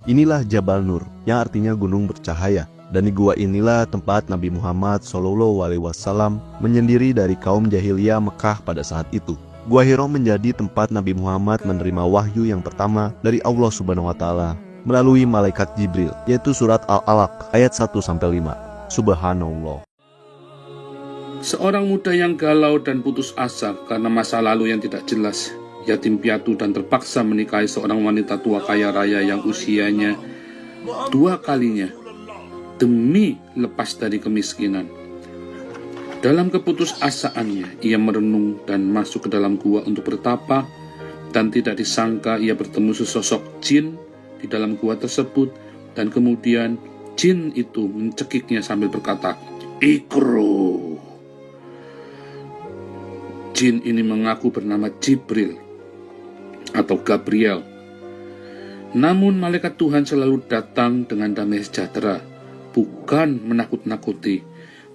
Inilah Jabal Nur, yang artinya gunung bercahaya. Dan di gua inilah tempat Nabi Muhammad SAW menyendiri dari kaum jahiliyah Mekah pada saat itu. Gua Hiro menjadi tempat Nabi Muhammad menerima wahyu yang pertama dari Allah Subhanahu wa Ta'ala melalui malaikat Jibril, yaitu surat Al-Alaq ayat 1-5. Subhanallah. Seorang muda yang galau dan putus asa karena masa lalu yang tidak jelas, yatim piatu dan terpaksa menikahi seorang wanita tua kaya raya yang usianya 2 kalinya demi lepas dari kemiskinan. Dalam keputusasaannya, ia merenung dan masuk ke dalam gua untuk bertapa, dan tidak disangka ia bertemu sesosok jin di dalam gua tersebut, dan kemudian jin itu mencekiknya sambil berkata, "Ikru." Jin ini mengaku bernama Jibril atau Gabriel. Namun malaikat Tuhan selalu datang dengan damai sejahtera, bukan menakut-nakuti,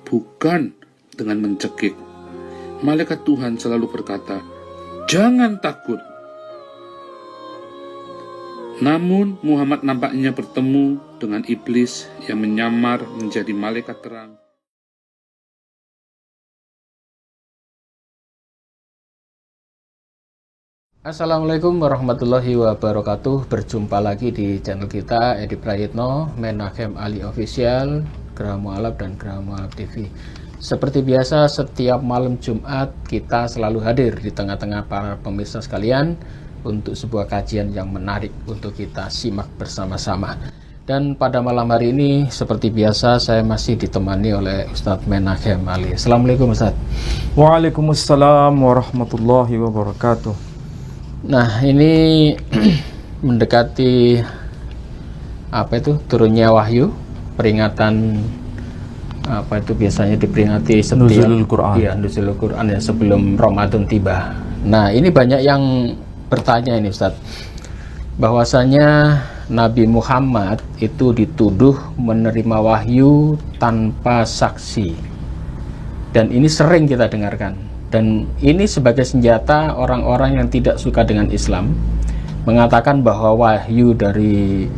bukan dengan mencekik. Malaikat Tuhan selalu berkata, "Jangan takut." Namun Muhammad nampaknya bertemu dengan iblis yang menyamar menjadi malaikat terang. Assalamualaikum warahmatullahi wabarakatuh. Berjumpa lagi di channel kita, Edi Prayitno, Menachem Ali Official, Geraha Mu'alaf dan Geraha Mu'alaf TV. Seperti biasa, setiap malam Jumat kita selalu hadir di tengah-tengah para pemirsa sekalian untuk sebuah kajian yang menarik untuk kita simak bersama-sama. Dan pada malam hari ini, seperti biasa, saya masih ditemani oleh Ustadz Menachem Ali. Assalamualaikum Ustadz. Waalaikumsalam warahmatullahi wabarakatuh. Nah, ini mendekati turunnya wahyu, peringatan biasanya diperingati setiap Nuzulul Quran. Iya, Nuzulul Quran ya, sebelum Ramadan tiba. Nah, ini banyak yang bertanya ini Ustaz, bahwasanya Nabi Muhammad itu dituduh menerima wahyu tanpa saksi. Dan ini sering kita dengarkan. Dan ini sebagai senjata orang-orang yang tidak suka dengan Islam, mengatakan bahwa wahyu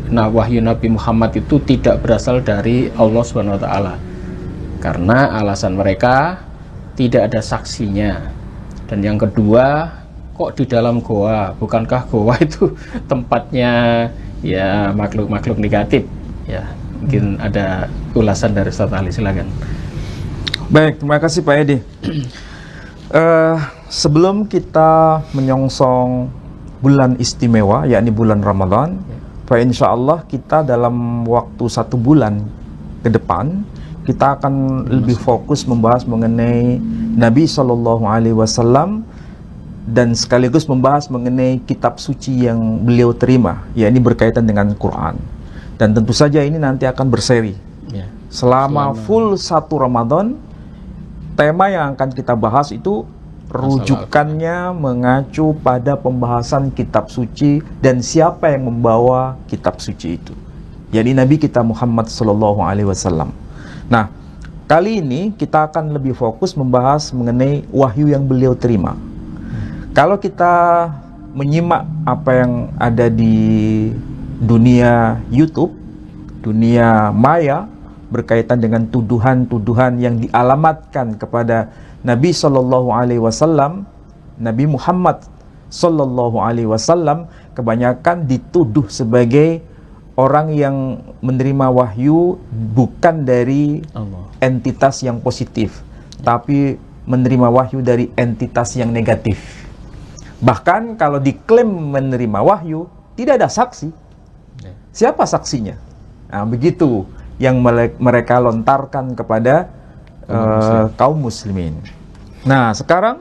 Nabi Muhammad itu tidak berasal dari Allah Subhanahu wa Ta'ala, karena alasan mereka tidak ada saksinya. Dan yang kedua, kok di dalam goa? Bukankah goa itu tempatnya ya makhluk-makhluk negatif? Ya, mungkin ada ulasan dari Ustaz Ali, silakan. Baik, terima kasih Pak Edi. Sebelum kita menyongsong bulan istimewa, yakni bulan Ramadan, insya Allah kita dalam waktu 1 bulan ke depan, kita akan lebih fokus membahas mengenai Nabi SAW dan sekaligus membahas mengenai kitab suci yang beliau terima, yakni berkaitan dengan Quran. Dan tentu saja ini nanti akan berseri selama full 1 Ramadan. Tema yang akan kita bahas itu rujukannya mengacu pada pembahasan kitab suci dan siapa yang membawa kitab suci itu, yakni Nabi kita Muhammad SAW. Nah, kali ini kita akan lebih fokus membahas mengenai wahyu yang beliau terima. Kalau kita menyimak apa yang ada di dunia YouTube, dunia maya, berkaitan dengan tuduhan-tuduhan yang dialamatkan kepada Nabi SAW, Nabi Muhammad SAW kebanyakan dituduh sebagai orang yang menerima wahyu bukan dari entitas yang positif, tapi menerima wahyu dari entitas yang negatif. Bahkan kalau diklaim menerima wahyu, tidak ada saksi. Siapa saksinya? Nah, begitu yang mereka lontarkan kepada kaum muslimin. Nah, sekarang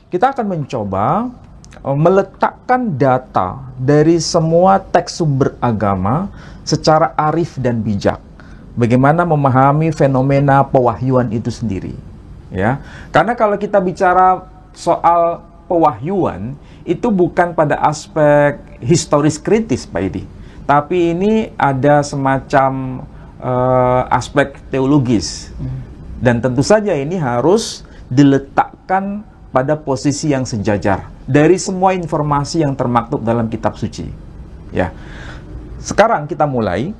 kita akan mencoba meletakkan data dari semua teks sumber agama secara arif dan bijak. Bagaimana memahami fenomena pewahyuan itu sendiri, ya. Karena kalau kita bicara soal pewahyuan, itu bukan pada aspek historis kritis, Pak Edi, tapi ini ada semacam aspek teologis. Dan tentu saja ini harus diletakkan pada posisi yang sejajar dari semua informasi yang termaktub dalam kitab suci. Ya, sekarang kita mulai.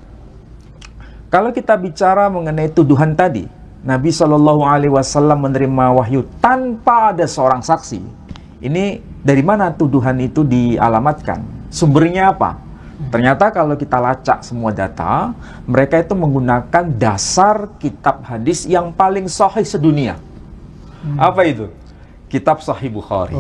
Kalau kita bicara mengenai tuduhan tadi, Nabi Shallallahu Alaihi Wasallam menerima wahyu tanpa ada seorang saksi. Ini dari mana tuduhan itu dialamatkan? Sumbernya apa? Ternyata kalau kita lacak semua data, mereka itu menggunakan dasar kitab hadis yang paling sahih sedunia. Apa itu? Kitab Sahih Bukhari.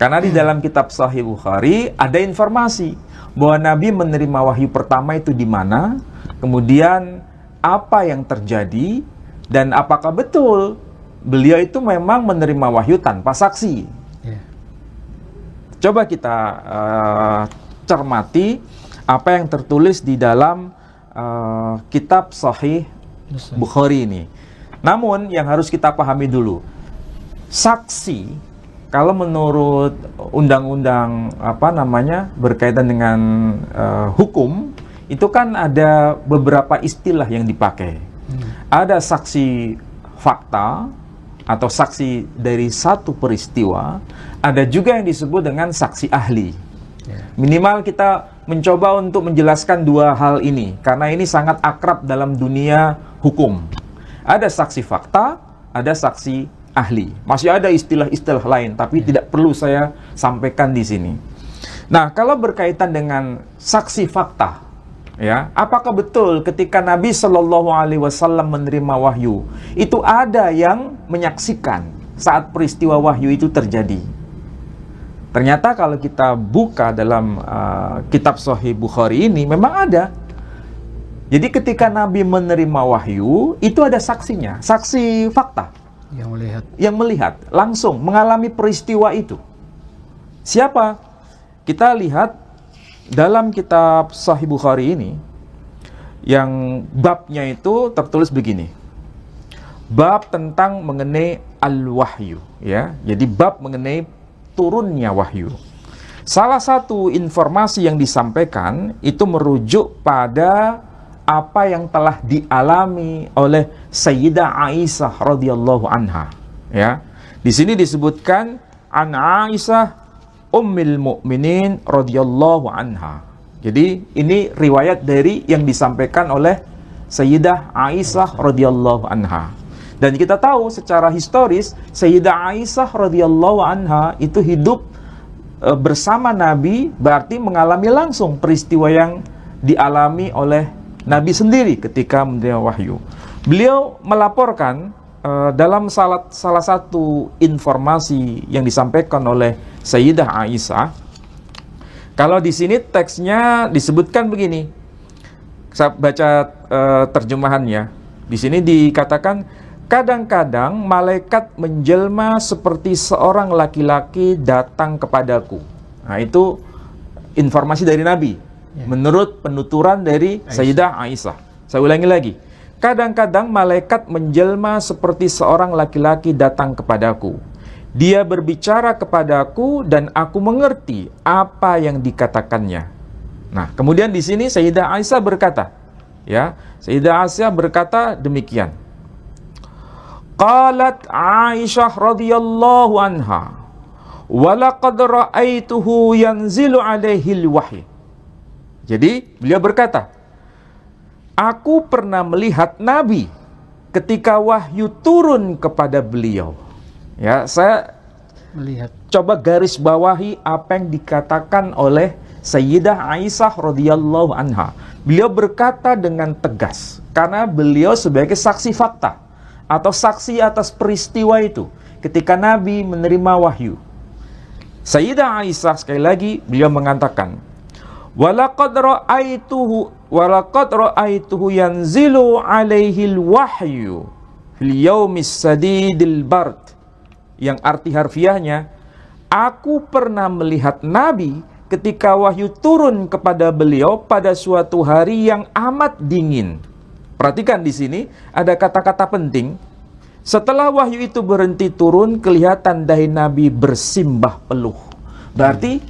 Karena di dalam kitab Sahih Bukhari ada informasi bahwa Nabi menerima wahyu pertama itu di mana, kemudian apa yang terjadi, dan apakah betul beliau itu memang menerima wahyu tanpa saksi. Coba kita cermati apa yang tertulis di dalam kitab Sahih Bukhari ini. Namun yang harus kita pahami dulu, saksi kalau menurut undang-undang berkaitan dengan hukum, itu kan ada beberapa istilah yang dipakai. Ada saksi fakta atau saksi dari satu peristiwa, ada juga yang disebut dengan saksi ahli. Minimal kita mencoba untuk menjelaskan dua hal ini, karena ini sangat akrab dalam dunia hukum. Ada saksi fakta, ada saksi ahli. Masih ada istilah-istilah lain, tapi tidak perlu saya sampaikan di sini. Nah, kalau berkaitan dengan saksi fakta, ya, apakah betul ketika Nabi Shallallahu Alaihi Wasallam menerima wahyu, itu ada yang menyaksikan saat peristiwa wahyu itu terjadi? Ternyata kalau kita buka dalam kitab Sahih Bukhari ini, memang ada. Jadi ketika Nabi menerima wahyu, itu ada saksinya, saksi fakta. Yang melihat, langsung mengalami peristiwa itu. Siapa? Kita lihat dalam kitab Sahih Bukhari ini, yang babnya itu tertulis begini. Bab tentang mengenai al-wahyu, ya. Jadi bab mengenai turunnya wahyu. Salah satu informasi yang disampaikan itu merujuk pada apa yang telah dialami oleh Sayyidah Aisyah radhiyallahu anha, ya. Di sini disebutkan an Aisyah ummil mukminin radhiyallahu anha. Jadi ini riwayat dari yang disampaikan oleh Sayyidah Aisyah radhiyallahu anha. Dan kita tahu secara historis Sayyidah Aisyah radhiyallahu anha itu hidup bersama Nabi, berarti mengalami langsung peristiwa yang dialami oleh Nabi sendiri ketika menerima wahyu. Beliau melaporkan dalam salah satu informasi yang disampaikan oleh Sayyidah Aisyah. Kalau di sini teksnya disebutkan begini. Saya baca terjemahannya. Di sini dikatakan, kadang-kadang malaikat menjelma seperti seorang laki-laki datang kepadaku. Nah, itu informasi dari Nabi. Menurut penuturan dari Sayyidah Aisyah. Saya ulangi lagi. Kadang-kadang malaikat menjelma seperti seorang laki-laki datang kepadaku. Dia berbicara kepadaku dan aku mengerti apa yang dikatakannya. Nah, kemudian di sini Sayyidah Aisyah berkata, ya, Sayyidah Aisyah berkata demikian. Qalat Aisyah radhiyallahu anha, wa laqad ra'aituhu yanzilu alaihi al-wahyi. Jadi beliau berkata, aku pernah melihat Nabi ketika wahyu turun kepada beliau. Ya, saya melihat. Coba garis bawahi apa yang dikatakan oleh Sayyidah Aisyah radhiyallahu anha. Beliau berkata dengan tegas karena beliau sebagai saksi fakta atau saksi atas peristiwa itu ketika Nabi menerima wahyu. Sayyidah Aisyah sekali lagi beliau mengatakan, Walaqad ra'aituhu yanzilu alaihi al-wahyu fil yaumis sadidil bard. Yang arti harfiahnya, aku pernah melihat Nabi ketika wahyu turun kepada beliau pada suatu hari yang amat dingin. Perhatikan di sini ada kata-kata penting. Setelah wahyu itu berhenti turun, kelihatan dahi Nabi bersimbah peluh. Berarti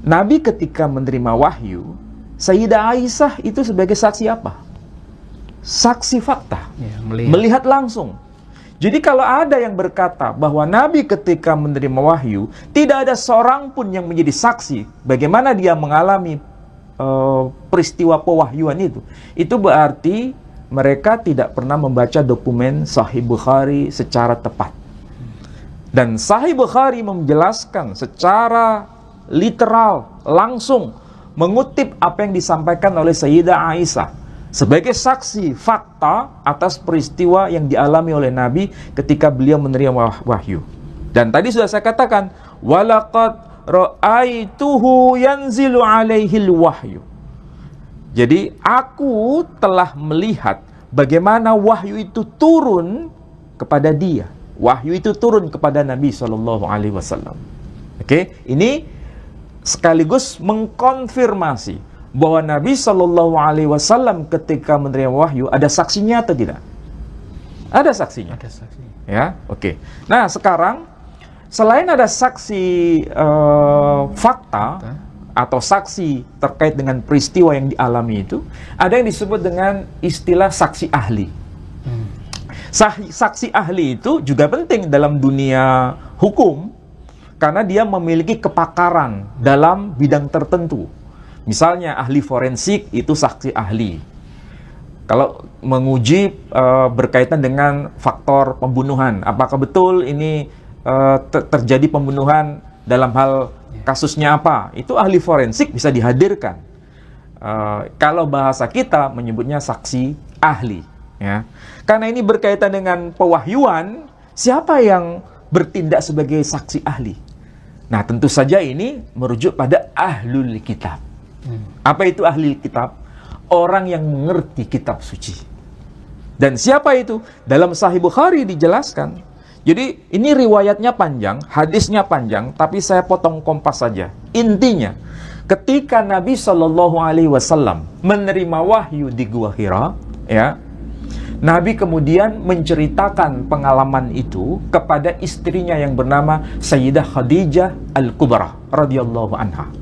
Nabi ketika menerima wahyu, Sayyidah Aisyah itu sebagai saksi apa? Saksi fakta, ya, melihat langsung. Jadi kalau ada yang berkata bahwa Nabi ketika menerima wahyu, tidak ada seorang pun yang menjadi saksi bagaimana dia mengalami peristiwa pewahyuan itu berarti mereka tidak pernah membaca dokumen Sahih Bukhari secara tepat. Dan Sahih Bukhari menjelaskan secara literal, langsung mengutip apa yang disampaikan oleh Sayyidah Aisyah sebagai saksi fakta atas peristiwa yang dialami oleh Nabi ketika beliau menerima wahyu. Dan tadi sudah saya katakan, walaqad ra'aituhu yanzilu alaihil wahyu. Jadi aku telah melihat bagaimana wahyu itu turun kepada dia. Wahyu itu turun kepada Nabi SAW. Oke, ini sekaligus mengkonfirmasi bahwa Nabi SAW ketika menerima wahyu ada saksinya atau tidak? Ada saksinya. Ada saksinya. Ya, oke. Nah, sekarang selain ada saksi fakta atau saksi terkait dengan peristiwa yang dialami itu, ada yang disebut dengan istilah saksi ahli. Saksi ahli itu juga penting dalam dunia hukum karena dia memiliki kepakaran dalam bidang tertentu. Misalnya ahli forensik itu saksi ahli. Kalau menguji berkaitan dengan faktor pembunuhan, apakah betul ini terjadi pembunuhan dalam hal kasusnya apa, itu ahli forensik bisa dihadirkan. Kalau bahasa kita menyebutnya saksi ahli, ya. Karena ini berkaitan dengan pewahyuan, siapa yang bertindak sebagai saksi ahli? Nah, tentu saja ini merujuk pada ahlul kitab. Apa itu ahli kitab? Orang yang mengerti kitab suci. Dan siapa itu? Dalam Sahih Bukhari dijelaskan. Jadi ini riwayatnya panjang, hadisnya panjang, tapi saya potong kompas saja. Intinya, ketika Nabi SAW menerima wahyu di Gua Hira, ya, Nabi kemudian menceritakan pengalaman itu kepada istrinya yang bernama Sayyidah Khadijah Al-Kubra radhiyallahu anha.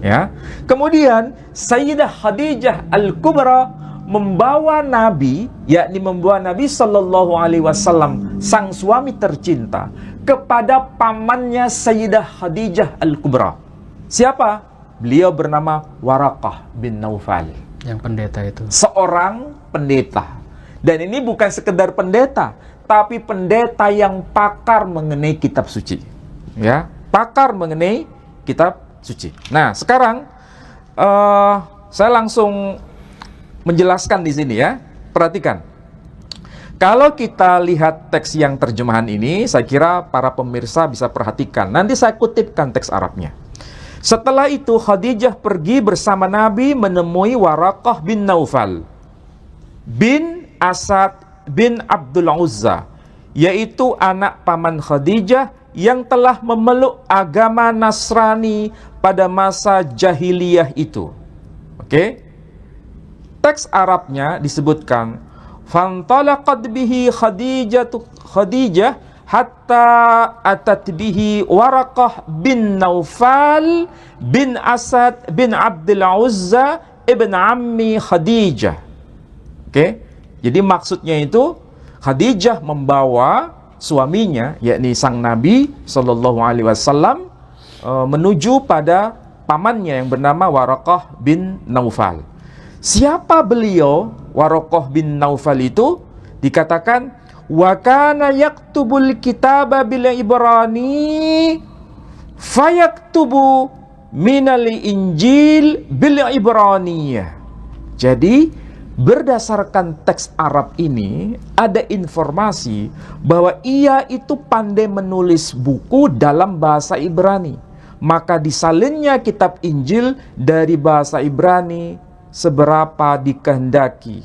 Ya. Kemudian Sayyidah Khadijah Al-Kubra membawa Nabi, yakni membawa Nabi SAW, sang suami tercinta, kepada pamannya Sayyidah Khadijah Al-Kubra. Siapa? Beliau bernama Waraqah bin Naufal. Yang pendeta itu. Seorang pendeta. Dan ini bukan sekedar pendeta, tapi pendeta yang pakar mengenai kitab suci. Ya, pakar mengenai kitab suci. Nah, sekarang saya langsung menjelaskan di sini ya. Perhatikan. Kalau kita lihat teks yang terjemahan ini, saya kira para pemirsa bisa perhatikan. Nanti saya kutipkan teks Arabnya. Setelah itu Khadijah pergi bersama Nabi menemui Waraqah bin Naufal bin Asad bin Abdul Uzza, yaitu anak paman Khadijah yang telah memeluk agama Nasrani pada masa jahiliyah itu. Oke? Teks Arabnya disebutkan, fantalaqat bihi Khadijah hatta atat bihi Waraqah bin Naufal bin Asad bin Abdul Uzza ibn ammi Khadijah. Oke? Jadi maksudnya itu Khadijah membawa suaminya, yakni sang Nabi SAW, menuju pada pamannya yang bernama Waraqah bin Naufal. Siapa beliau? Waraqah bin Naufal itu dikatakan wa kana yaktubul kitaba bil ibrani fayaktubu minal injil bil ibraniyah. Jadi berdasarkan teks Arab ini ada informasi bahwa ia itu pandai menulis buku dalam bahasa Ibrani. Maka disalinnya kitab Injil dari bahasa Ibrani seberapa dikehendaki.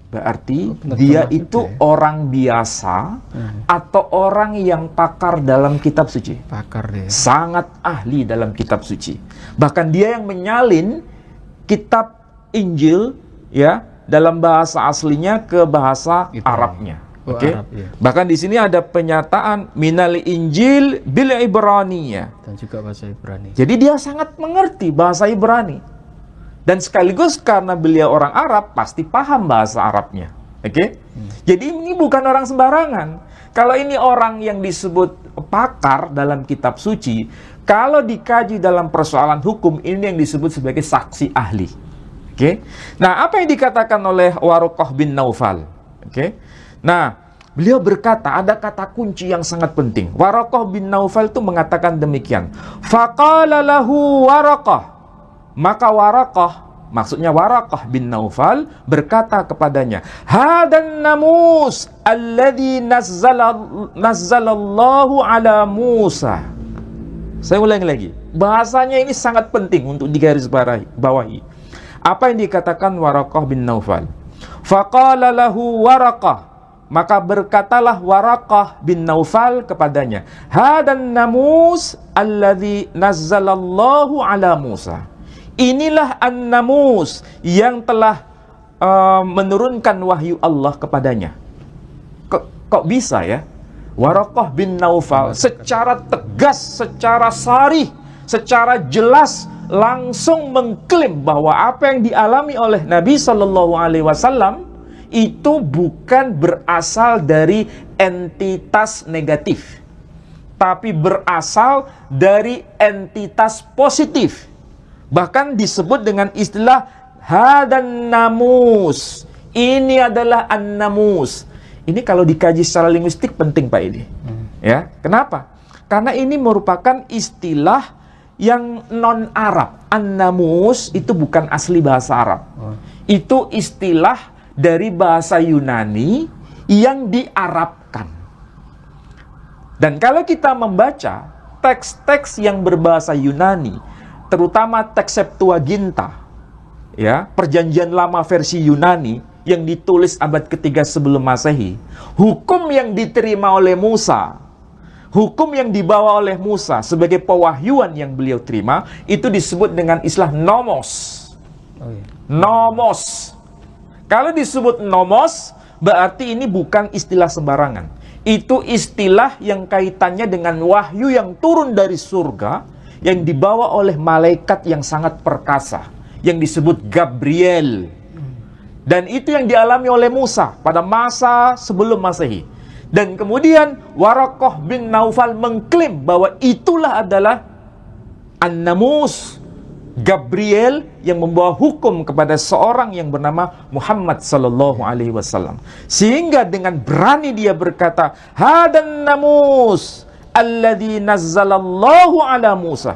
Berarti dia itu orang biasa atau orang yang pakar dalam kitab suci. Pakar dia. Sangat ahli dalam kitab suci. Bahkan dia yang menyalin kitab Injil ya dalam bahasa aslinya ke bahasa Arabnya. Oke. Arab, ya. Bahkan di sini ada penyataan minal Injil bil Ibraniyah. Dan juga bahasa Ibrani. Jadi dia sangat mengerti bahasa Ibrani. Dan sekaligus karena beliau orang Arab, pasti paham bahasa Arabnya. Oke? Jadi ini bukan orang sembarangan. Kalau ini orang yang disebut pakar dalam kitab suci, kalau dikaji dalam persoalan hukum, ini yang disebut sebagai saksi ahli. Oke. Nah, apa yang dikatakan oleh Waraqah bin Naufal? Oke. Nah, beliau berkata, ada kata kunci yang sangat penting. Waraqah bin Naufal itu mengatakan demikian. Faqala lahu Waraqah. Maka Waraqah, maksudnya Waraqah bin Naufal berkata kepadanya, hadan namus alladhi nazzalallahu ala Musa. Saya ulangi lagi. Bahasanya ini sangat penting untuk digarisbawahi. Apa yang dikatakan Waraqah bin Naufal? Faqala lahu Waraqah. Maka berkatalah Waraqah bin Naufal kepadanya, hadan namus alladhi nazzalallahu ala Musa. Inilah an-namus yang telah menurunkan wahyu Allah kepadanya. Kok bisa ya? Waraqah bin Naufal secara tegas, secara sarih, secara jelas langsung mengklaim bahwa apa yang dialami oleh Nabi Shallallahu Alaihi Wasallam itu bukan berasal dari entitas negatif, tapi berasal dari entitas positif. Bahkan disebut dengan istilah hadan namus. Ini adalah an-namus. Ini kalau dikaji secara linguistik penting Pak Edi. Ya, kenapa? Karena ini merupakan istilah yang non-Arab. An-namus itu bukan asli bahasa Arab. Itu istilah dari bahasa Yunani yang diarabkan. Dan kalau kita membaca teks-teks yang berbahasa Yunani, terutama teks Septuaginta, ya, perjanjian lama versi Yunani yang ditulis abad ketiga sebelum Masehi, hukum yang diterima oleh Musa, hukum yang dibawa oleh Musa sebagai pewahyuan yang beliau terima, itu disebut dengan istilah nomos. Nomos. Kalau disebut nomos, berarti ini bukan istilah sembarangan. Itu istilah yang kaitannya dengan wahyu yang turun dari surga, yang dibawa oleh malaikat yang sangat perkasa, yang disebut Gabriel. Dan itu yang dialami oleh Musa pada masa sebelum Masehi. Dan kemudian Waraqah bin Naufal mengklaim bahwa itulah adalah an-namus, Gabriel yang membawa hukum kepada seorang yang bernama Muhammad sallallahu alaihi wasallam. Sehingga dengan berani dia berkata, hadan namus alladzi nazzalallahu ala Musa.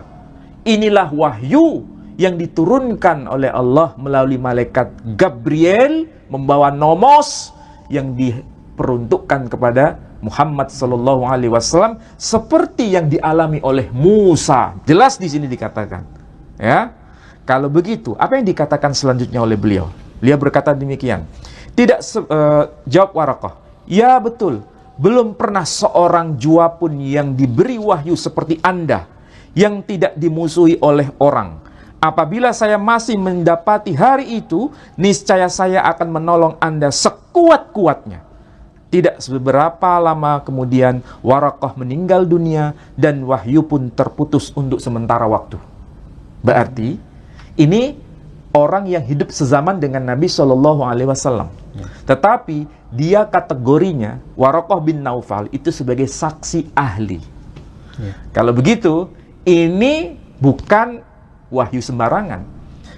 Inilah wahyu yang diturunkan oleh Allah melalui malaikat Gabriel membawa nomos yang diperuntukkan kepada Muhammad sallallahu alaihi wasallam seperti yang dialami oleh Musa. Jelas di sini dikatakan. Ya. Kalau begitu, apa yang dikatakan selanjutnya oleh beliau? Beliau berkata demikian. Jawab Waraqah, ya betul. Belum pernah seorang jua pun yang diberi wahyu seperti Anda, yang tidak dimusuhi oleh orang. Apabila saya masih mendapati hari itu, niscaya saya akan menolong Anda sekuat-kuatnya. Tidak beberapa lama kemudian, Waraqah meninggal dunia dan wahyu pun terputus untuk sementara waktu. Berarti, ini orang yang hidup sezaman dengan Nabi SAW. Tetapi, dia kategorinya, Waraqah bin Naufal, itu sebagai saksi ahli. Kalau begitu, ini bukan wahyu sembarangan.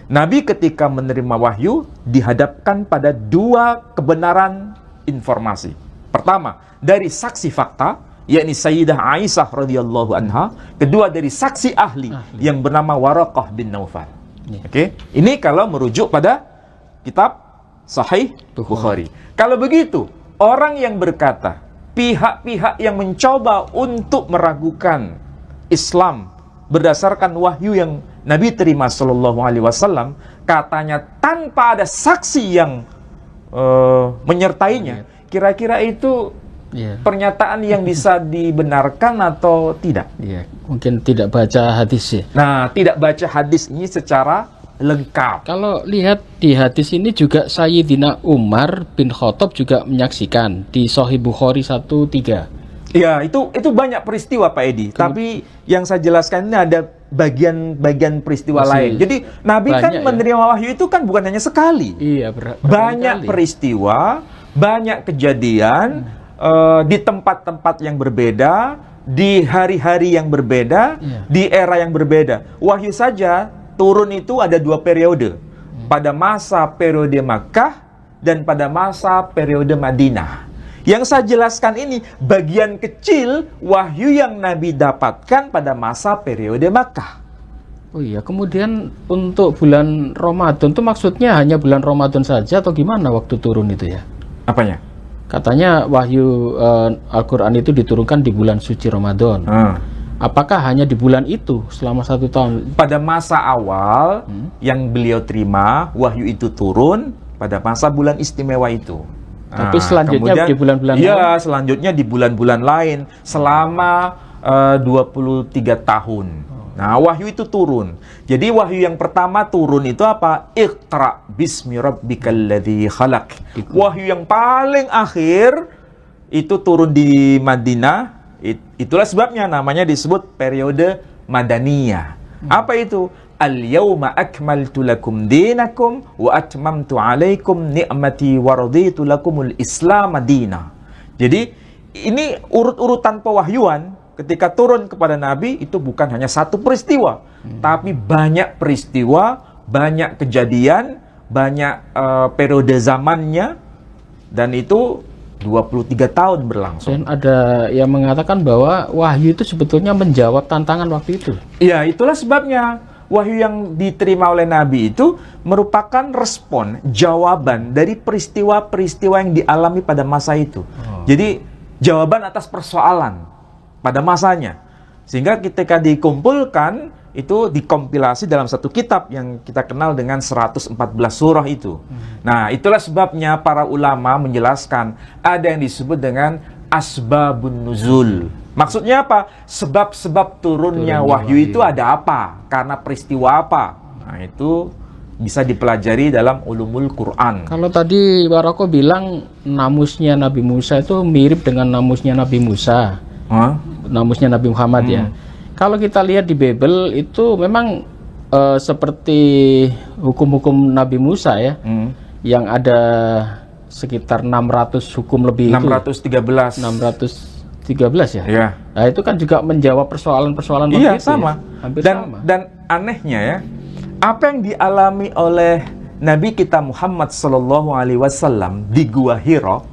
Nabi ketika menerima wahyu dihadapkan pada dua kebenaran informasi. Pertama, dari saksi fakta, yakni Sayyidah Aisyah radhiyallahu anha. Kedua, dari saksi ahli yang bernama Waraqah bin Naufal. Oke, ini kalau merujuk pada kitab Sahih Bukhari. Kalau begitu, orang yang berkata, pihak-pihak yang mencoba untuk meragukan Islam berdasarkan wahyu yang Nabi terima sallallahu alaihi wasallam, katanya tanpa ada saksi yang menyertainya, kira-kira itu pernyataan yang bisa dibenarkan atau tidak? Mungkin tidak baca hadis ya. Nah, tidak baca hadis ini secara lengkap. Kalau lihat di hadis ini juga Sayyidina Umar bin Khattab juga menyaksikan di Sahih Bukhari 1:3. Ya, itu banyak peristiwa Pak Edi. Tapi yang saya jelaskan ini ada bagian-bagian peristiwa lain. Jadi Nabi kan menerima wahyu itu kan bukan hanya sekali. Iya, banyak peristiwa, banyak kejadian di tempat-tempat yang berbeda, di hari-hari yang berbeda, di era yang berbeda. Wahyu saja turun itu ada 2 periode. pada masa periode Makkah dan pada masa periode Madinah. Yang saya jelaskan ini bagian kecil wahyu yang Nabi dapatkan pada masa periode Makkah. Oh iya, kemudian untuk bulan Ramadan itu maksudnya hanya bulan Ramadan saja atau gimana waktu turun itu ya? Apanya? Katanya wahyu Al-Quran itu diturunkan di bulan suci Ramadan. Apakah hanya di bulan itu selama 1 tahun? Pada masa awal yang beliau terima wahyu itu turun pada masa bulan istimewa itu. Tapi selanjutnya kemudian, di bulan-bulan iya, lain? selanjutnya di bulan-bulan lain selama 23 tahun. Nah, wahyu itu turun. Jadi wahyu yang pertama turun itu apa? Iqra bismi rabbikal ladzi khalaq. Wahyu yang paling akhir itu turun di Madinah. Itulah sebabnya namanya disebut periode Madaniyah. Apa itu? Al-yawma akmaltu lakum dinakum wa atmamtu alaikum ni'mati wa raditu lakumul Islam madina. Jadi ini urut-urutan pewahyuan ketika turun kepada Nabi itu bukan hanya satu peristiwa, tapi banyak peristiwa, banyak kejadian, banyak periode zamannya, dan itu 23 tahun berlangsung. Dan ada yang mengatakan bahwa wahyu itu sebetulnya menjawab tantangan waktu itu. Iya, itulah sebabnya wahyu yang diterima oleh Nabi itu merupakan respon, jawaban dari peristiwa-peristiwa yang dialami pada masa itu. Jadi, jawaban atas persoalan pada masanya. Sehingga ketika dikumpulkan, itu dikompilasi dalam satu kitab yang kita kenal dengan 114 surah itu. Nah, itulah sebabnya para ulama menjelaskan ada yang disebut dengan asbabun nuzul. Maksudnya apa? Sebab-sebab turunnya wahyu itu ada apa? Karena peristiwa apa? Nah, itu bisa dipelajari dalam ulumul Quran. Kalau tadi Waroko bilang namusnya Nabi Musa itu mirip dengan namusnya Nabi Musa. Namusnya Nabi Muhammad ya. Kalau kita lihat di Bible itu memang seperti hukum-hukum Nabi Musa ya. Yang ada sekitar 600 hukum lebih 613. 613 ya? Iya. Nah, itu kan juga menjawab persoalan-persoalan Iya, itu sama. ya? Hampir Dan sama. dan anehnya ya, apa yang dialami oleh Nabi kita Muhammad sallallahu alaihi wasallam di Gua Hira,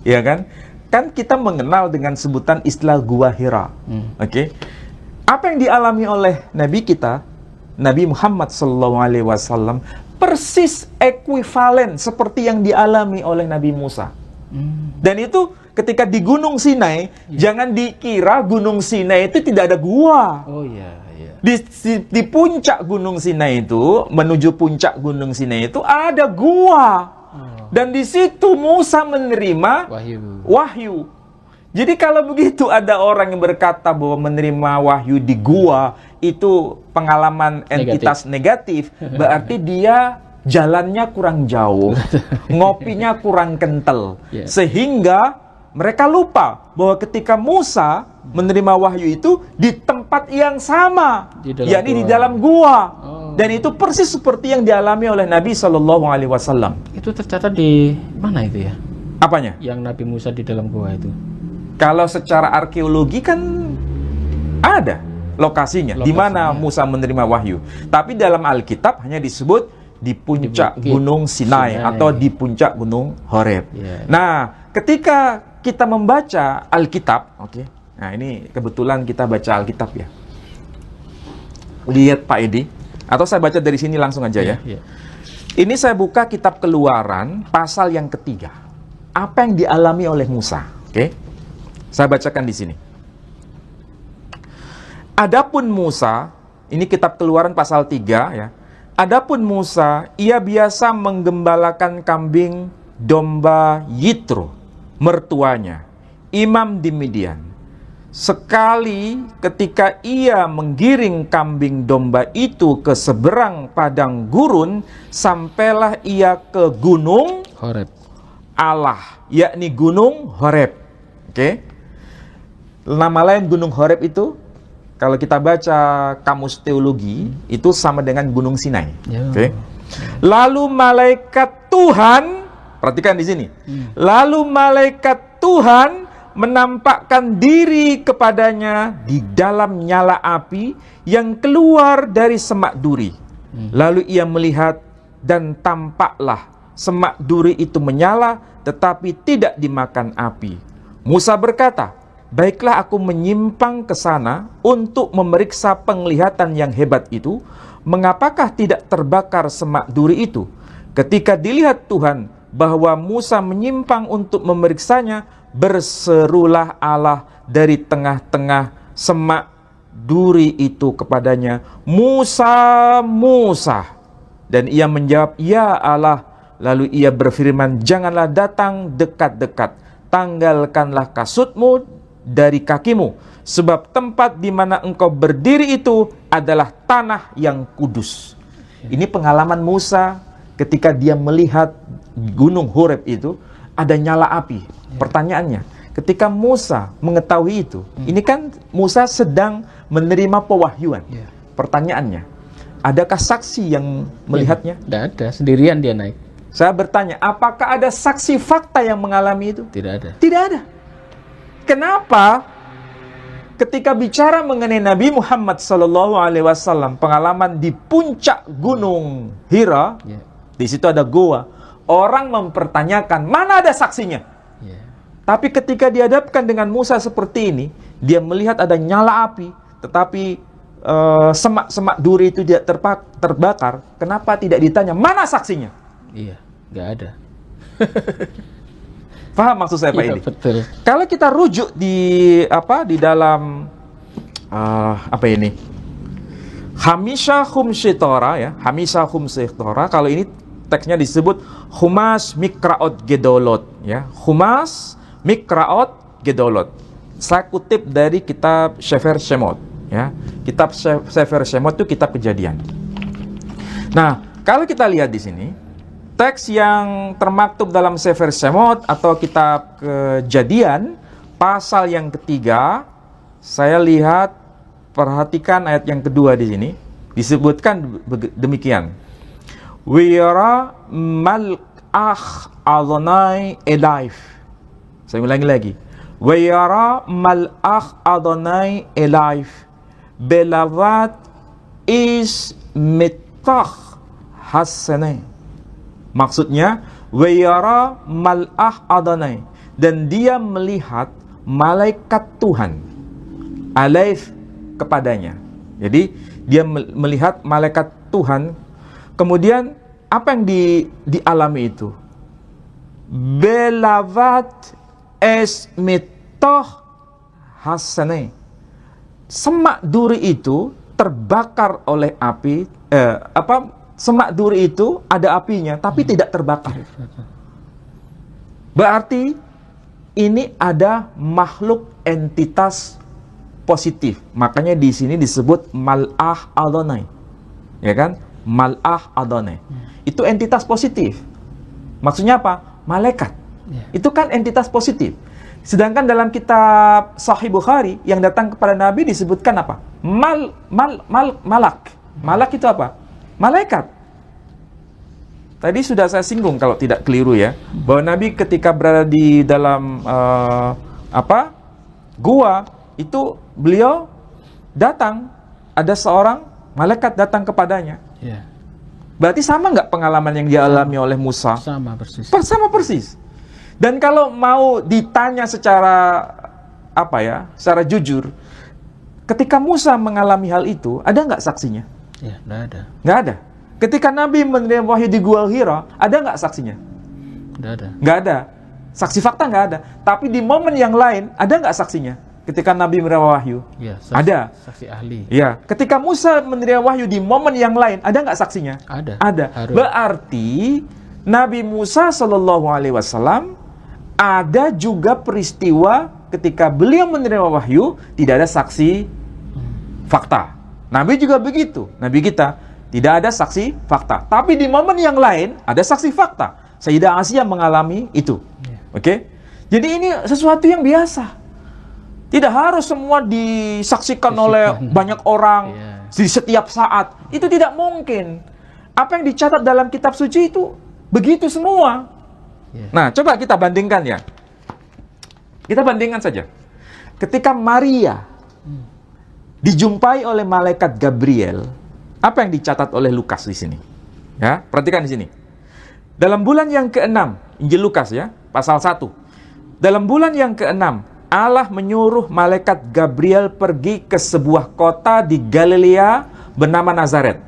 ya kan? Kan kita mengenal dengan sebutan istilah Gua Hira. Oke. Apa yang dialami oleh Nabi kita, Nabi Muhammad sallallahu alaihi wasallam persis ekuivalen seperti yang dialami oleh Nabi Musa. Dan itu ketika di Gunung Sinai, jangan dikira Gunung Sinai itu tidak ada gua. Oh iya, iya. Di puncak Gunung Sinai itu, menuju puncak Gunung Sinai itu ada gua. Dan di situ Musa menerima wahyu. Jadi kalau begitu ada orang yang berkata bahwa menerima wahyu di gua itu pengalaman entitas negatif, berarti dia jalannya kurang jauh, ngopinya kurang kental, sehingga mereka lupa bahwa ketika Musa menerima wahyu itu di tempat yang sama, yakni di dalam gua. Dan itu persis seperti yang dialami oleh Nabi Shallallahu Alaihi Wasallam. Itu tercatat di mana itu ya? Apanya? Yang Nabi Musa di dalam gua itu. Kalau secara arkeologi kan ada lokasinya, di mana Musa menerima wahyu. Tapi dalam Alkitab hanya disebut di puncak Gunung Sinai atau di puncak Gunung Horeb. Nah, ketika kita membaca Alkitab, nah ini kebetulan kita baca Alkitab ya. Lihat Pak Edi, atau saya baca dari sini langsung aja ya. Ini saya buka kitab Keluaran pasal yang ketiga. Apa yang dialami oleh Musa? Saya bacakan di sini. Adapun Musa, ini kitab Keluaran pasal 3 ya. Adapun Musa, ia biasa menggembalakan kambing domba Yitro, mertuanya, imam di Midian. Sekali ketika ia menggiring kambing domba itu ke seberang padang gurun, sampailah ia ke gunung Horeb Allah, yakni gunung Horeb. Nama lain gunung Horeb itu, kalau kita baca kamus teologi, itu sama dengan gunung Sinai. Lalu malaikat Tuhan, perhatikan di sini. Lalu malaikat Tuhan menampakkan diri kepadanya di dalam nyala api yang keluar dari semak duri. Lalu ia melihat dan tampaklah semak duri itu menyala tetapi tidak dimakan api. Musa berkata, baiklah aku menyimpang ke sana untuk memeriksa penglihatan yang hebat itu. Mengapakah tidak terbakar semak duri itu? Ketika dilihat Tuhan bahwa Musa menyimpang untuk memeriksanya, berserulah Allah dari tengah-tengah semak duri itu kepadanya, Musa, Musa. Dan ia menjawab, ya Allah. Lalu ia berfirman, janganlah datang dekat-dekat, tanggalkanlah kasutmu dari kakimu, sebab tempat di mana engkau berdiri itu adalah tanah yang kudus. Ini pengalaman Musa ketika dia melihat gunung Horeb itu ada nyala api. Pertanyaannya, ketika Musa mengetahui itu, ini kan Musa sedang menerima pewahyuan. Pertanyaannya, adakah saksi yang melihatnya? Tidak ada, sendirian dia naik. Saya bertanya, apakah ada saksi fakta yang mengalami itu? Tidak ada. Tidak ada. Kenapa? Ketika bicara mengenai Nabi Muhammad SAW, pengalaman di puncak gunung Hira, di situ ada goa. Orang mempertanyakan, mana ada saksinya? Tapi ketika dihadapkan dengan Musa seperti ini, dia melihat ada nyala api, tetapi semak-semak duri itu tidak terbakar. Kenapa tidak ditanya, mana saksinya? Iya, nggak ada. Paham maksud saya Pak Iya, ini? betul. Kalau kita rujuk di dalam Hamisha Khumshitora ya, Hamisha Khumshitora. Kalau ini teksnya disebut Humas Mikraot Gedolot ya, Humas Mikraot Gedolot. Saya kutip dari kitab Sefer Shemot ya. Kitab Sefer Shemot itu kitab Kejadian. Nah, kalau kita lihat di sini teks yang termaktub dalam Sefer Shemot atau kitab Kejadian pasal yang ketiga, saya lihat, perhatikan ayat yang kedua di sini disebutkan demikian. Wira mal'ach Adonai Elaif. Saya ulangi lagi. Wira mal'ach Adonai Elaif belavat is mitach hasanai. Maksudnya, wayara mal'ah Adonai, dan dia melihat malaikat Tuhan alaif kepadanya. Jadi dia melihat malaikat Tuhan. Kemudian apa yang dialami itu? Belavat esmitoh hasanai. Semak duri itu terbakar oleh api. Semak duri itu ada apinya, tapi tidak terbakar. Berarti ini ada makhluk entitas positif. Makanya di sini disebut mal'ah Adonai. Ya kan? Mal'ah Adonai. Itu entitas positif. Maksudnya apa? Malaikat. Itu kan entitas positif. Sedangkan dalam kitab Sahih Bukhari yang datang kepada Nabi disebutkan apa? Malak. Malak itu apa? Malaikat. Tadi sudah saya singgung kalau tidak keliru ya, bahwa Nabi ketika berada di dalam gua itu beliau datang, ada seorang malaikat datang kepadanya. Berarti sama nggak pengalaman yang dialami oleh Musa? Sama persis. Sama persis. Dan kalau mau ditanya secara secara jujur, ketika Musa mengalami hal itu, ada nggak saksinya? Ya, nggak ada. Nggak ada. Ketika Nabi menerima wahyu di Gua Hira, ada nggak saksinya? Nggak ada. Nggak ada. Saksi fakta nggak ada. Tapi di momen yang lain, ada nggak saksinya? Ketika Nabi menerima wahyu? Ya, ada. Saksi ahli. Ya. Ketika Musa menerima wahyu di momen yang lain, ada nggak saksinya? Ada. Ada. Harus. Berarti Nabi Musa SAW ada juga peristiwa ketika beliau menerima wahyu, tidak ada saksi fakta. Nabi juga begitu. Nabi kita tidak ada saksi fakta. Tapi di momen yang lain ada saksi fakta. Sayyidah Asiyah mengalami itu. Oke? Jadi ini sesuatu yang biasa. Tidak harus semua disaksikan oleh banyak orang di setiap saat. Itu tidak mungkin. Apa yang dicatat dalam kitab suci itu begitu semua. Nah, coba kita bandingkan ya. Kita bandingkan saja. Ketika Maria dijumpai oleh malaikat Gabriel, apa yang dicatat oleh Lukas di sini? Ya, perhatikan di sini. Dalam bulan yang ke-6, Injil Lukas ya, pasal 1. Dalam bulan yang ke-6, Allah menyuruh malaikat Gabriel pergi ke sebuah kota di Galilea bernama Nazaret,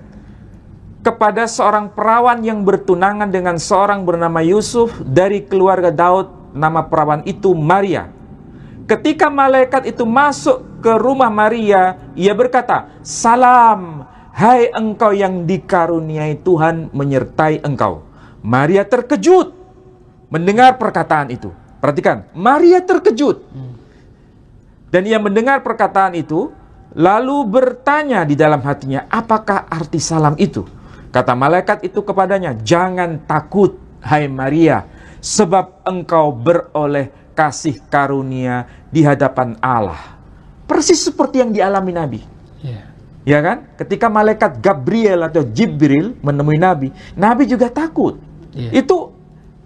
kepada seorang perawan yang bertunangan dengan seorang bernama Yusuf dari keluarga Daud. Nama perawan itu Maria. Ketika malaikat itu masuk ke rumah Maria, ia berkata, "Salam, hai engkau yang dikaruniai Tuhan menyertai engkau." Maria terkejut mendengar perkataan itu. Perhatikan, Maria terkejut. Dan ia mendengar perkataan itu, lalu bertanya di dalam hatinya, apakah arti salam itu? Kata malaikat itu kepadanya, "Jangan takut, hai Maria, sebab engkau beroleh kasih karunia di hadapan Allah." Persis seperti yang dialami Nabi. Ya kan? Ketika malaikat Gabriel atau Jibril menemui Nabi, Nabi juga takut. Itu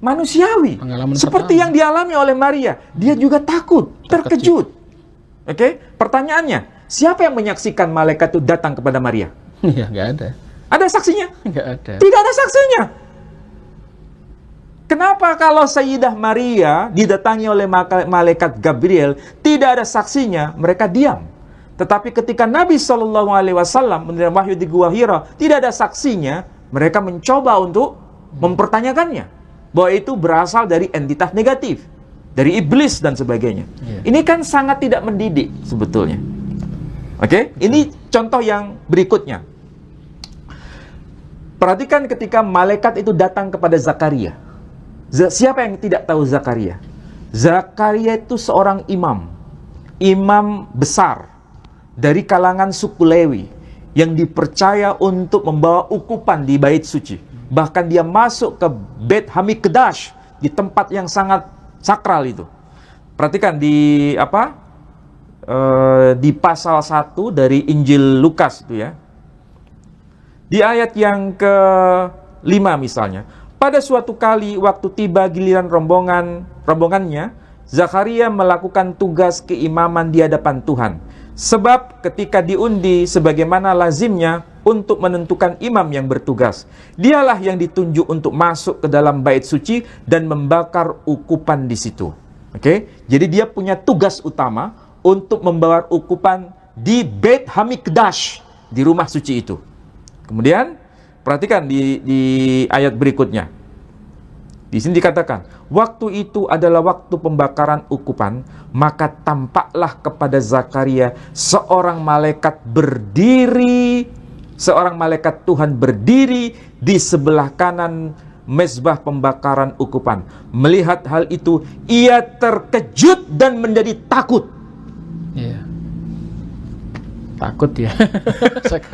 manusiawi. Pengalaman Seperti pertama. yang dialami oleh Maria, dia juga takut, terkejut. Oke? Pertanyaannya, siapa yang menyaksikan malaikat itu datang kepada Maria? Ya, nggak ada. Ada saksinya? Nggak ada. Tidak ada saksinya. Kenapa kalau Sayyidah Maria didatangi oleh malaikat Gabriel, tidak ada saksinya, mereka diam. Tetapi ketika Nabi SAW menerima wahyu di Gua Hira, tidak ada saksinya, mereka mencoba untuk mempertanyakannya, bahwa itu berasal dari entitas negatif, dari iblis dan sebagainya. Ini kan sangat tidak mendidik sebetulnya. Oke? Ini contoh yang berikutnya. Perhatikan ketika malaikat itu datang kepada Zakaria. Siapa yang tidak tahu Zakaria? Zakaria itu seorang imam besar dari kalangan suku Lewi yang dipercaya untuk membawa ukupan di bait suci. Bahkan dia masuk ke Beit Hamikdash, di tempat yang sangat sakral itu. Perhatikan di di pasal 1 dari Injil Lukas itu ya. Di ayat yang ke-5 misalnya. Pada suatu kali waktu tiba giliran rombongannya, Zakaria melakukan tugas keimaman di hadapan Tuhan. Sebab ketika diundi sebagaimana lazimnya untuk menentukan imam yang bertugas, dialah yang ditunjuk untuk masuk ke dalam bait suci dan membakar ukupan di situ. Oke? Jadi dia punya tugas utama untuk membawa ukupan di Beit Hamikdash, di rumah suci itu. Kemudian perhatikan di ayat berikutnya. Di sini dikatakan, waktu itu adalah waktu pembakaran ukupan, maka tampaklah kepada Zakaria seorang malaikat Tuhan berdiri di sebelah kanan mezbah pembakaran ukupan. Melihat hal itu, ia terkejut dan menjadi takut. Iya. Takut ya.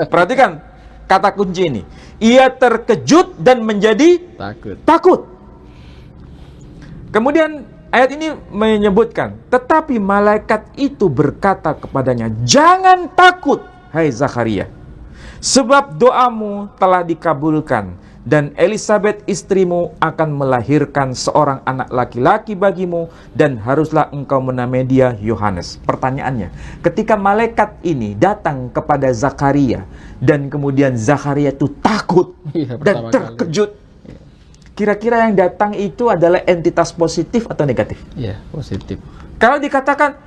Perhatikan kata kunci ini. Ia terkejut dan menjadi takut. Kemudian ayat ini menyebutkan, tetapi malaikat itu berkata kepadanya, "Jangan takut, hai Zakaria, sebab doamu telah dikabulkan, dan Elisabet istrimu akan melahirkan seorang anak laki-laki bagimu, dan haruslah engkau menamai dia Yohanes." Pertanyaannya, ketika malaikat ini datang kepada Zakaria, dan kemudian Zakaria itu takut dan terkejut, kira-kira yang datang itu adalah entitas positif atau negatif? Iya, positif. Kalau dikatakan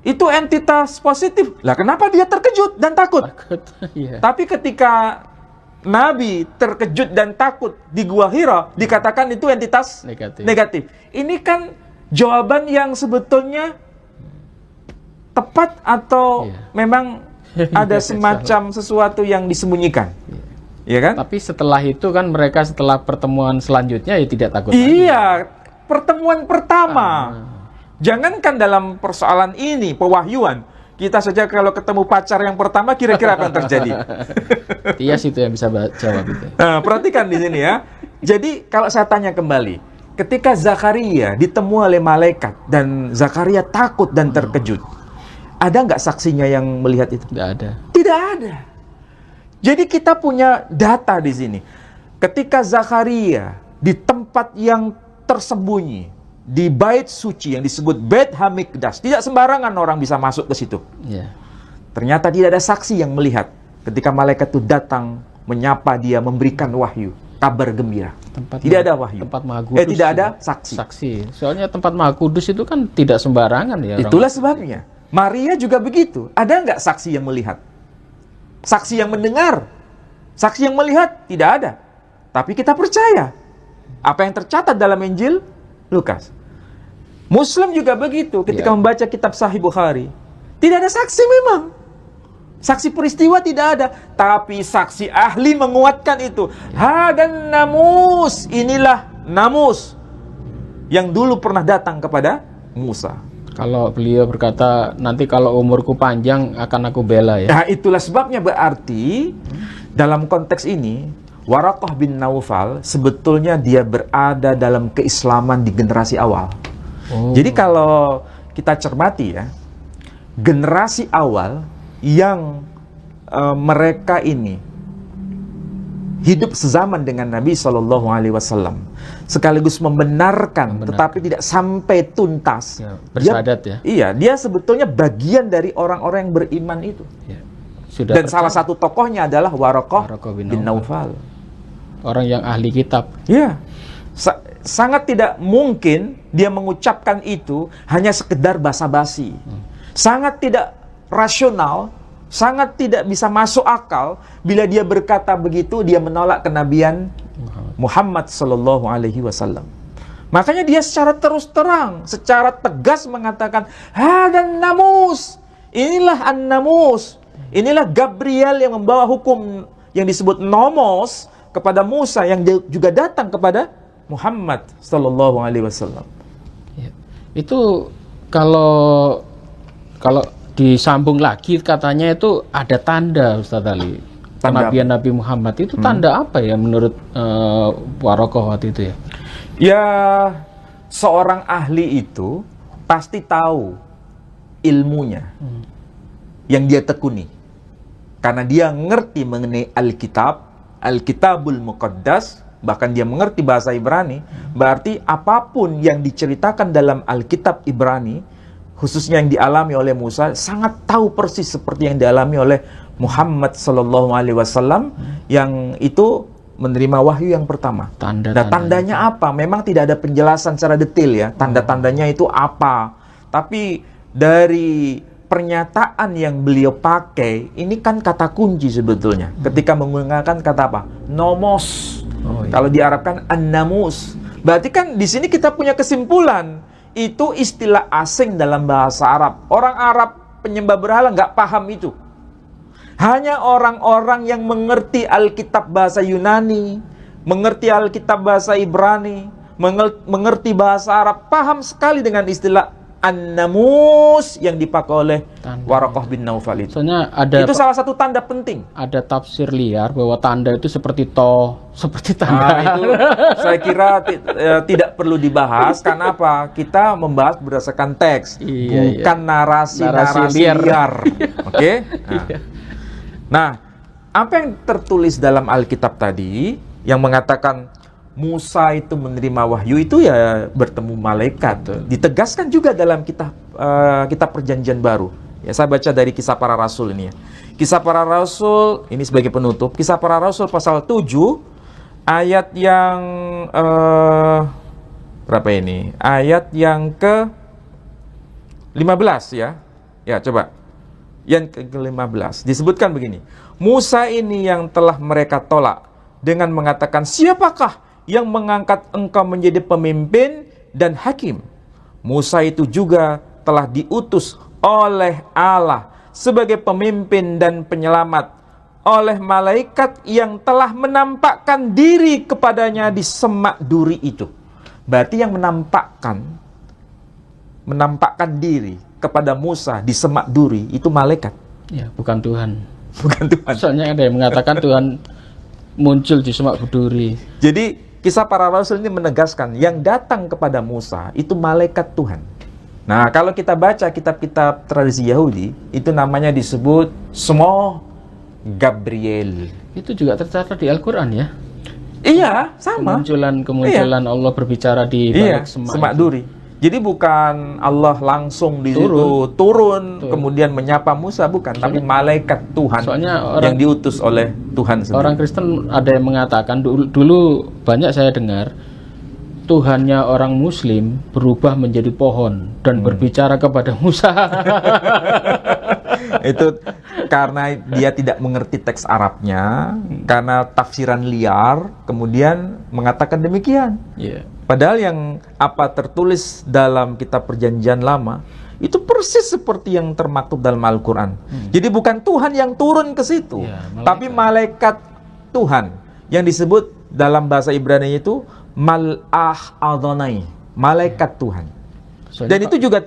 itu entitas positif, lah kenapa dia terkejut dan takut? Iya. Tapi ketika Nabi terkejut dan takut di Gua Hira, dikatakan itu entitas negatif. Ini kan jawaban yang sebetulnya tepat atau memang ada semacam sesuatu yang disembunyikan? Iya kan? Tapi setelah itu kan mereka setelah pertemuan selanjutnya ya tidak takut lagi. Iya, pertemuan pertama. Jangankan dalam persoalan ini, pewahyuan. Kita saja kalau ketemu pacar yang pertama kira-kira apa yang terjadi? Tias itu yang bisa jawab itu. Nah, perhatikan di sini ya. Jadi kalau saya tanya kembali, ketika Zakaria ditemui oleh malaikat dan Zakaria takut dan terkejut, ada nggak saksinya yang melihat itu? Tidak ada. Tidak ada. Jadi kita punya data di sini. Ketika Zakaria di tempat yang tersembunyi, di bait suci yang disebut Beit Hamikdash, tidak sembarangan orang bisa masuk ke situ. Yeah. Ternyata tidak ada saksi yang melihat ketika malaikat itu datang menyapa dia, memberikan wahyu. kabar gembira. Tempat Tidak ada wahyu. Tempat Maha Kudus. Tidak ada juga. saksi. Saksi. Soalnya tempat Maha Kudus itu kan tidak sembarangan ya. Itulah sebabnya. Maria juga begitu. Ada nggak saksi yang melihat? Saksi yang mendengar? Saksi yang melihat? Tidak ada. Tapi kita percaya. Apa yang tercatat dalam Injil Lukas. Muslim juga begitu ketika membaca kitab Sahih Bukhari. Tidak ada saksi memang. Saksi peristiwa tidak ada, tapi saksi ahli menguatkan itu. Hadan namus, inilah namus yang dulu pernah datang kepada Musa. Kalau beliau berkata, nanti kalau umurku panjang akan aku bela ya. Nah, itulah sebabnya berarti dalam konteks ini Waraqah bin Naufal sebetulnya dia berada dalam keislaman di generasi awal. Jadi kalau kita cermati ya, generasi awal yang mereka ini hidup sezaman dengan Nabi SAW, sekaligus membenarkan, tetapi tidak sampai tuntas. Ya, bersyahadat ya. Iya, dia sebetulnya bagian dari orang-orang yang beriman itu. Ya. Sudah Dan salah satu tokohnya adalah Waraqah bin Naufal. Orang yang ahli kitab. Iya. Sangat tidak mungkin dia mengucapkan itu hanya sekedar basa-basi. Sangat tidak rasional, sangat tidak bisa masuk akal bila dia berkata begitu, dia menolak kenabian Muhammad sallallahu alaihi wasallam. Makanya dia secara terus terang, secara tegas mengatakan, hadan namus. Inilah an-namus. Inilah Gabriel yang membawa hukum yang disebut nomos kepada Musa yang juga datang kepada Muhammad sallallahu alaihi wasallam. Ya. Itu kalau disambung lagi katanya itu ada tanda, Ustaz Ali. Kenabian Nabi Muhammad itu tanda apa ya menurut Waraqah waktu itu ya? Ya, seorang ahli itu pasti tahu ilmunya yang dia tekuni. Karena dia ngerti mengenai Alkitab, Alkitabul Muqaddas, bahkan dia mengerti bahasa Ibrani, berarti apapun yang diceritakan dalam Alkitab Ibrani, khususnya yang dialami oleh Musa, sangat tahu persis seperti yang dialami oleh Muhammad sallallahu alaihi wasallam yang itu menerima wahyu yang pertama. Tandanya apa? Memang tidak ada penjelasan secara detail ya. Tanda-tandanya itu apa? Tapi dari pernyataan yang beliau pakai, ini kan kata kunci sebetulnya. Ketika menggunakan kata apa? Nomos. Kalau diarabkan an-namus. Berarti kan di sini kita punya kesimpulan. Itu istilah asing dalam bahasa Arab. Orang Arab penyembah berhala nggak paham itu. Hanya orang-orang yang mengerti Alkitab bahasa Yunani, mengerti Alkitab bahasa Ibrani, mengerti bahasa Arab, paham sekali dengan istilah an-namus yang dipakai oleh Waraqah bin Naufal itu. Soalnya itu salah satu tanda penting. Ada tafsir liar bahwa tanda itu seperti seperti tanda. Itu saya kira tidak perlu dibahas. Karena apa? Kita membahas berdasarkan teks, bukan narasi liar. Oke? Nah, apa yang tertulis dalam Alkitab tadi yang mengatakan Musa itu menerima wahyu itu ya bertemu malaikat. Ditegaskan juga dalam kitab Perjanjian Baru. Ya, saya baca dari Kisah Para Rasul ini ya. Kisah Para Rasul ini sebagai penutup. Kisah Para Rasul pasal 7 ayat yang berapa ini? Ayat yang ke-15 ya. Ya, coba. Yang ke-15 disebutkan begini. Musa ini yang telah mereka tolak dengan mengatakan, siapakah yang mengangkat engkau menjadi pemimpin dan hakim? Musa itu juga telah diutus oleh Allah sebagai pemimpin dan penyelamat oleh malaikat yang telah menampakkan diri kepadanya di semak duri itu. Berarti yang menampakkan diri kepada Musa di semak duri itu malaikat. Ya, bukan Tuhan. Bukan Tuhan. Soalnya ada yang mengatakan Tuhan muncul di semak duri. Jadi Kisah Para Rasul ini menegaskan yang datang kepada Musa itu malaikat Tuhan. Nah, kalau kita baca kitab-kitab tradisi Yahudi, itu namanya disebut Shmo Gabriel. Itu juga tercatat di Al-Quran ya? Iya, sama. Kemunculan Allah berbicara di balik semak duri. Jadi bukan Allah langsung di situ turun kemudian menyapa Musa, bukan, tapi malaikat Tuhan yang diutus oleh Tuhan sendiri. Orang Kristen ada yang mengatakan dulu banyak saya dengar Tuhannya orang Muslim berubah menjadi pohon dan berbicara kepada Musa. Itu karena dia tidak mengerti teks Arabnya, karena tafsiran liar, kemudian mengatakan demikian. Yeah. Padahal yang apa tertulis dalam kitab Perjanjian Lama itu persis seperti yang termaktub dalam Al-Quran. Jadi bukan Tuhan yang turun ke situ, tapi malaikat Tuhan yang disebut dalam bahasa Ibrani itu Mal'ah Adonai, malaikat Tuhan. Dan itu juga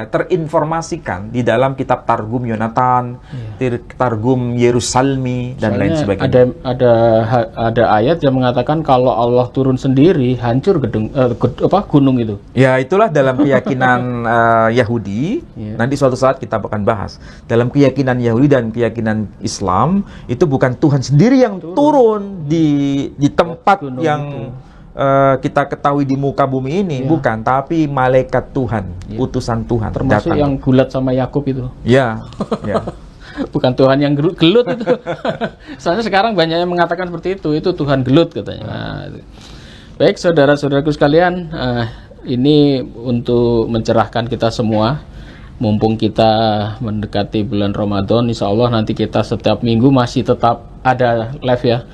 terinformasikan di dalam kitab Targum Yonatan, Targum Yerusalmi dan lain sebagainya. Ada ayat yang mengatakan kalau Allah turun sendiri hancur gunung itu. Ya, itulah dalam keyakinan Yahudi. Nanti suatu saat kita akan bahas. Dalam keyakinan Yahudi dan keyakinan Islam itu bukan Tuhan sendiri yang turun di tempat gunung yang itu kita ketahui di muka bumi ini, bukan, tapi malaikat Tuhan, utusan Tuhan. Termasuk datang. Yang gulat sama Yakub itu. Ya. Bukan Tuhan yang gelut itu. Soalnya sekarang banyak yang mengatakan seperti itu Tuhan gelut katanya. Nah, baik saudara-saudaraku sekalian, ini untuk mencerahkan kita semua. Mumpung kita mendekati bulan Ramadan, insya Allah nanti kita setiap minggu masih tetap ada live ya.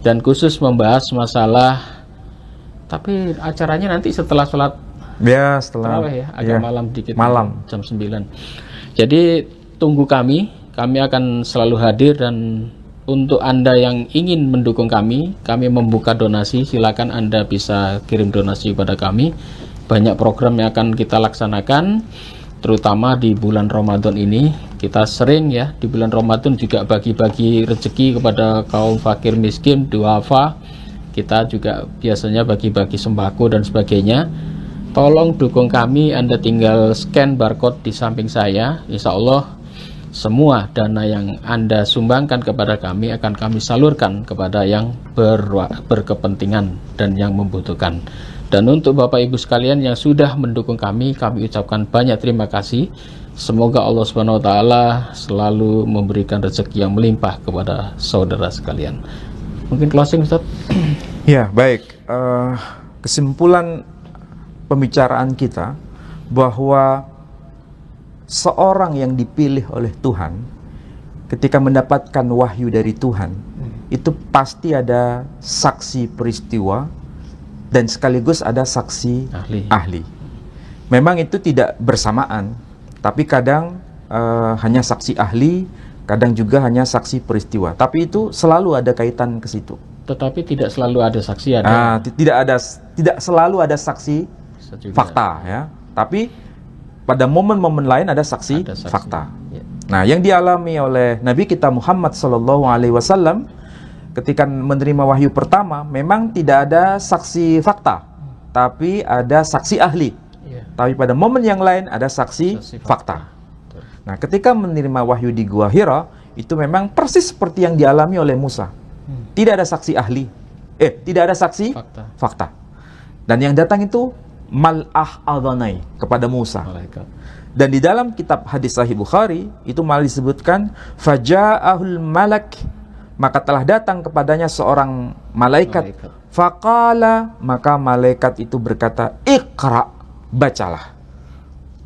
Dan khusus membahas masalah, tapi acaranya nanti setelah sholat tarawih ya, agak malam dikit, jam 9. Jadi tunggu kami akan selalu hadir, dan untuk Anda yang ingin mendukung kami membuka donasi, silakan Anda bisa kirim donasi kepada kami. Banyak program yang akan kita laksanakan, terutama di bulan Ramadan ini. Kita sering ya di bulan Ramadan juga bagi-bagi rezeki kepada kaum fakir miskin, duafa. Kita juga biasanya bagi-bagi sembako dan sebagainya. Tolong dukung kami, Anda tinggal scan barcode di samping saya. Insya Allah semua dana yang Anda sumbangkan kepada kami akan kami salurkan kepada yang berkepentingan dan yang membutuhkan. Dan untuk Bapak Ibu sekalian yang sudah mendukung kami ucapkan banyak terima kasih. Semoga Allah Subhanahu wa taala selalu memberikan rezeki yang melimpah kepada saudara sekalian. Mungkin closing, Ustaz? Ya, baik. Kesimpulan pembicaraan kita bahwa seorang yang dipilih oleh Tuhan ketika mendapatkan wahyu dari Tuhan itu pasti ada saksi peristiwa dan sekaligus ada saksi ahli. Memang itu tidak bersamaan, tapi kadang hanya saksi ahli, kadang juga hanya saksi peristiwa. Tapi itu selalu ada kaitan ke situ. Tetapi tidak selalu ada saksi tidak selalu ada saksi fakta ya. Tapi pada momen-momen lain ada saksi fakta. Ya. Nah, yang dialami oleh Nabi kita Muhammad SAW ketika menerima wahyu pertama memang tidak ada saksi fakta, tapi ada saksi ahli. Ya. Tapi pada momen yang lain ada saksi fakta. Nah, ketika menerima wahyu di Gua Hira, itu memang persis seperti yang dialami oleh Musa. Tidak ada saksi ahli. Tidak ada saksi fakta. Dan yang datang itu Mal'ah Adonai kepada Musa. Malaikat. Dan di dalam kitab hadis Sahih Bukhari, itu malah disebutkan Faja'ahul malak, maka telah datang kepadanya seorang malaikat. Faqala, maka malaikat itu berkata, Iqra, bacalah.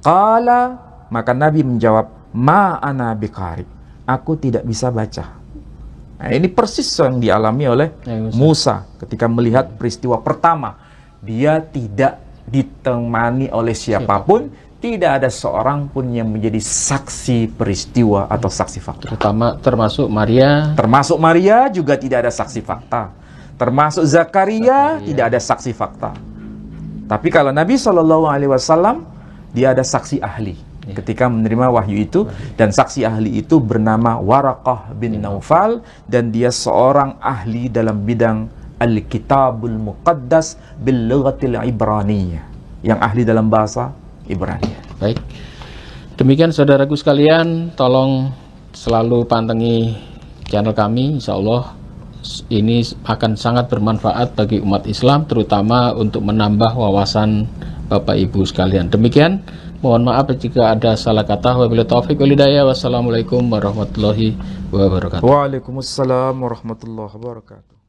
Qala, maka Nabi menjawab, Ma ana biqari, aku tidak bisa baca. Nah, ini persis yang dialami oleh Musa ketika melihat peristiwa pertama. Dia tidak ditemani oleh siapapun, tidak ada seorang pun yang menjadi saksi peristiwa atau saksi fakta. Termasuk Maria. Termasuk Maria juga tidak ada saksi fakta. Termasuk Zakaria tidak ada saksi fakta. Tapi kalau Nabi SAW, dia ada saksi ahli ketika menerima wahyu itu, dan saksi ahli itu bernama Waraqah bin Naufal, dan dia seorang ahli dalam bidang Al-Kitabul Muqaddas bil lughatil Ibraniyah, yang ahli dalam bahasa Ibrani. Baik. Demikian saudaraku sekalian, tolong selalu pantengi channel kami. Insyaallah ini akan sangat bermanfaat bagi umat Islam, terutama untuk menambah wawasan Bapak Ibu sekalian. Demikian, mohon maaf jika ada salah kata. Wabillahi taufiq wal hidayah. Wassalamualaikum warahmatullahi wabarakatuh. Waalaikumsalam warahmatullahi wabarakatuh.